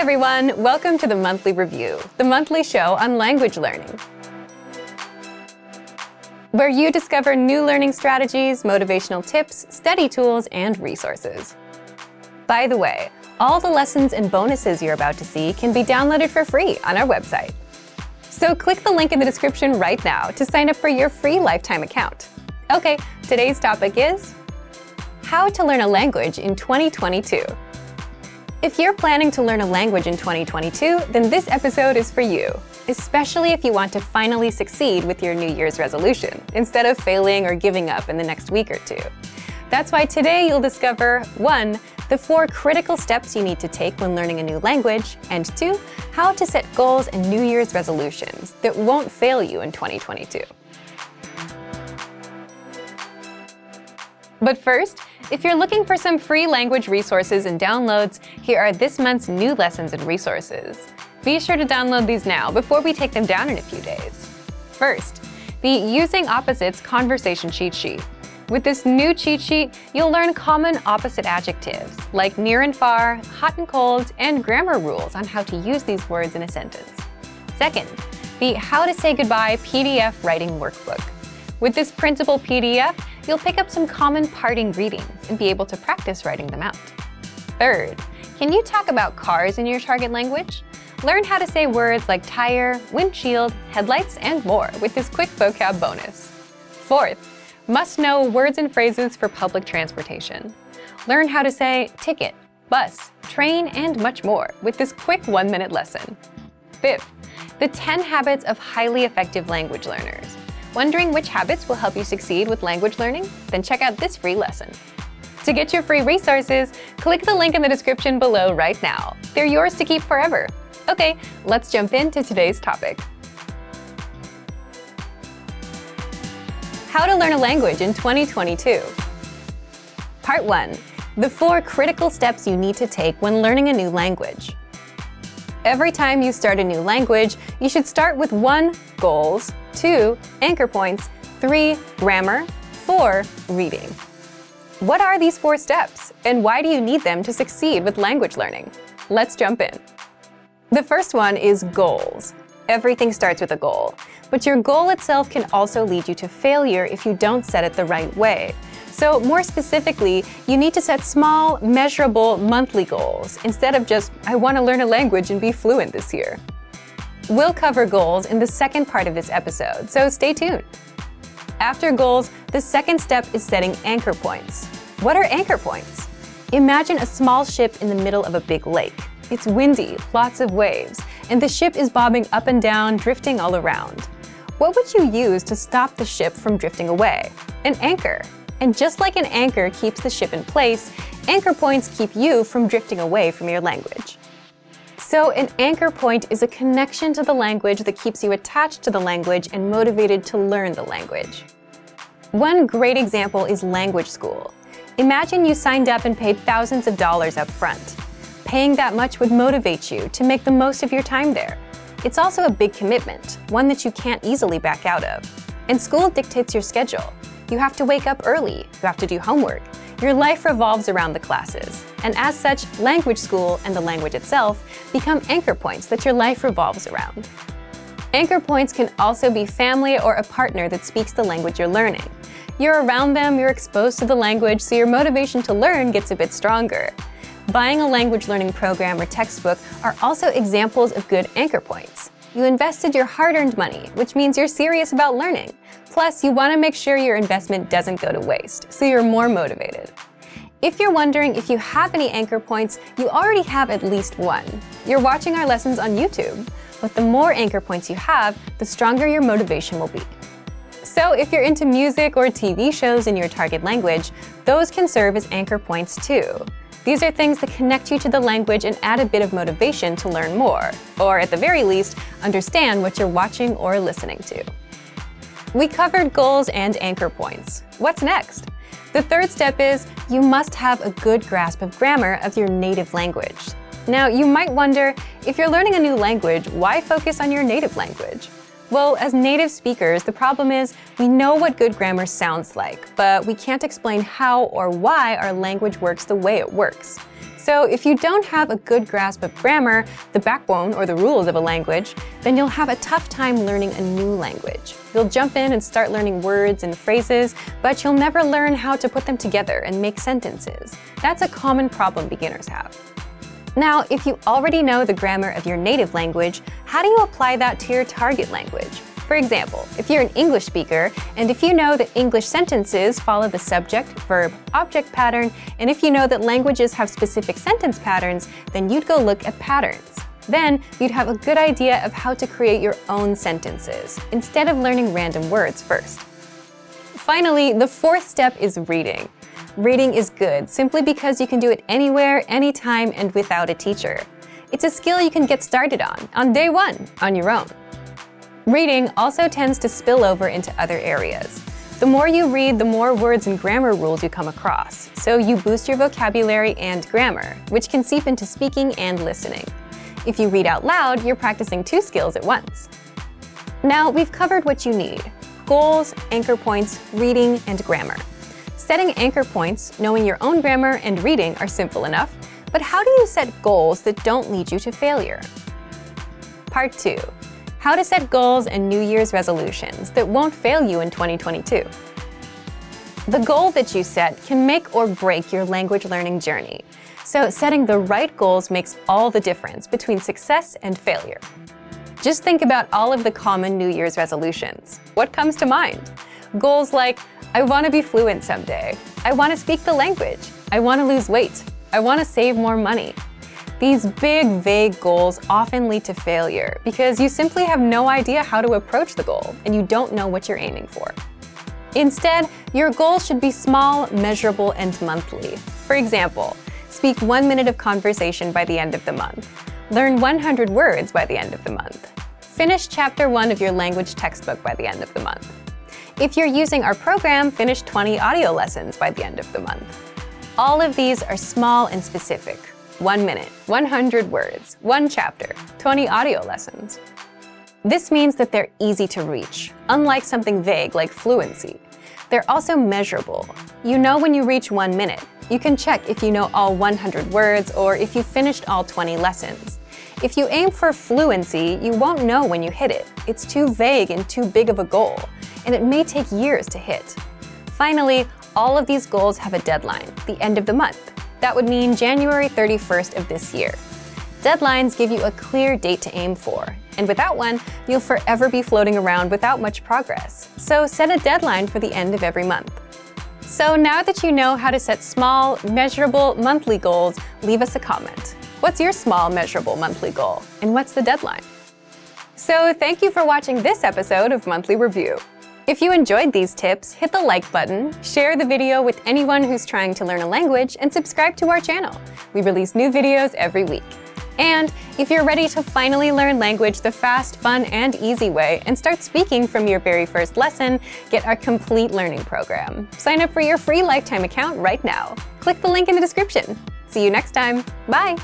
everyone, welcome to the Monthly Review, the monthly show on language learning, where you discover new learning strategies, motivational tips, study tools, and resources. By the way, all the lessons and bonuses you're about to see can be downloaded for free on our website. So click the link in the description right now to sign up for your free lifetime account. Okay, today's topic is how to learn a language in 2022. If you're planning to learn a language in 2022, then this episode is for you, especially if you want to finally succeed with your New Year's resolution, instead of failing or giving up in the next week or two. That's why today you'll discover 1. The 4 critical steps you need to take when learning a new language, and 2. How to set goals and New Year's resolutions that won't fail you in 2022. But first, if you're looking for some free language resources and downloads, here are this month's new lessons and resources. Be sure to download these now before we take them down in a few days. First, the Using Opposites Conversation Cheat Sheet. With this new cheat sheet, you'll learn common opposite adjectives like near and far, hot and cold, and grammar rules on how to use these words in a sentence. Second, the How to Say Goodbye PDF Writing Workbook. With this printable PDF, you'll pick up some common parting greetings and be able to practice writing them out. Third, can you talk about cars in your target language? Learn how to say words like tire, windshield, headlights, and more with this quick vocab bonus. Fourth, must know words and phrases for public transportation. Learn how to say ticket, bus, train, and much more with this quick 1-minute lesson. Fifth, the 10 habits of highly effective language learners. Wondering which habits will help you succeed with language learning? Then check out this free lesson. To get your free resources, click the link in the description below right now. They're yours to keep forever. Okay, let's jump into today's topic. How to learn a language in 2022. Part 1. The 4 critical steps you need to take when learning a new language. Every time you start a new language, you should start with 1. Goals, 2. Anchor points, 3. Grammar, 4. Reading. What are these 4 steps, and why do you need them to succeed with language learning? Let's jump in. The first one is goals. Everything starts with a goal, but your goal itself can also lead you to failure if you don't set it the right way. So more specifically, you need to set small, measurable monthly goals instead of just, I want to learn a language and be fluent this year. We'll cover goals in the second part of this episode, so stay tuned. After goals, the second step is setting anchor points. What are anchor points? Imagine a small ship in the middle of a big lake. It's windy, lots of waves, and the ship is bobbing up and down, drifting all around. What would you use to stop the ship from drifting away? An anchor. And just like an anchor keeps the ship in place, anchor points keep you from drifting away from your language. So an anchor point is a connection to the language that keeps you attached to the language and motivated to learn the language. One great example is language school. Imagine you signed up and paid thousands of dollars up front. Paying that much would motivate you to make the most of your time there. It's also a big commitment, one that you can't easily back out of. And school dictates your schedule. You have to wake up early, you have to do homework. Your life revolves around the classes. And as such, language school and the language itself become anchor points that your life revolves around. Anchor points can also be family or a partner that speaks the language you're learning. You're around them, you're exposed to the language, so your motivation to learn gets a bit stronger. Buying a language learning program or textbook are also examples of good anchor points. You invested your hard-earned money, which means you're serious about learning. Plus, you want to make sure your investment doesn't go to waste, so you're more motivated. If you're wondering if you have any anchor points, you already have at least one. You're watching our lessons on YouTube, but the more anchor points you have, the stronger your motivation will be. So if you're into music or TV shows in your target language, those can serve as anchor points too. These are things that connect you to the language and add a bit of motivation to learn more, or at the very least, understand what you're watching or listening to. We covered goals and anchor points. What's next? The third step is you must have a good grasp of grammar of your native language. Now, you might wonder, if you're learning a new language, why focus on your native language? Well, as native speakers, the problem is we know what good grammar sounds like, but we can't explain how or why our language works the way it works. So if you don't have a good grasp of grammar, the backbone or the rules of a language, then you'll have a tough time learning a new language. You'll jump in and start learning words and phrases, but you'll never learn how to put them together and make sentences. That's a common problem beginners have. Now, if you already know the grammar of your native language, how do you apply that to your target language? For example, if you're an English speaker, and if you know that English sentences follow the subject, verb, object pattern, and if you know that languages have specific sentence patterns, then you'd go look at patterns. Then, you'd have a good idea of how to create your own sentences, instead of learning random words first. Finally, the fourth step is reading. Reading is good simply because you can do it anywhere, anytime, and without a teacher. It's a skill you can get started on day one, on your own. Reading also tends to spill over into other areas. The more you read, the more words and grammar rules you come across, so you boost your vocabulary and grammar, which can seep into speaking and listening. If you read out loud, you're practicing two skills at once. Now, we've covered what you need: goals, anchor points, reading, and grammar. Setting anchor points, knowing your own grammar, and reading are simple enough, but how do you set goals that don't lead you to failure? Part 2. How to set goals and New Year's resolutions that won't fail you in 2022. The goal that you set can make or break your language learning journey. So setting the right goals makes all the difference between success and failure. Just think about all of the common New Year's resolutions. What comes to mind? Goals like, I want to be fluent someday. I want to speak the language. I want to lose weight. I want to save more money. These big, vague goals often lead to failure because you simply have no idea how to approach the goal and you don't know what you're aiming for. Instead, your goals should be small, measurable, and monthly. For example, speak 1 minute of conversation by the end of the month. Learn 100 words by the end of the month. Finish Chapter 1 of your language textbook by the end of the month. If you're using our program, finish 20 audio lessons by the end of the month. All of these are small and specific. 1 minute, 100 words, 1 chapter, 20 audio lessons. This means that they're easy to reach, unlike something vague like fluency. They're also measurable. You know when you reach 1 minute. You can check if you know all 100 words or if you finished all 20 lessons. If you aim for fluency, you won't know when you hit it. It's too vague and too big of a goal, and it may take years to hit. Finally, all of these goals have a deadline, the end of the month. That would mean January 31st of this year. Deadlines give you a clear date to aim for, and without one, you'll forever be floating around without much progress. So set a deadline for the end of every month. So now that you know how to set small, measurable monthly goals, leave us a comment. What's your small, measurable monthly goal, and what's the deadline? So thank you for watching this episode of Monthly Review. If you enjoyed these tips, hit the like button, share the video with anyone who's trying to learn a language, and subscribe to our channel. We release new videos every week. And if you're ready to finally learn language the fast, fun, and easy way and start speaking from your very first lesson, get our complete learning program. Sign up for your free lifetime account right now. Click the link in the description. See you next time. Bye!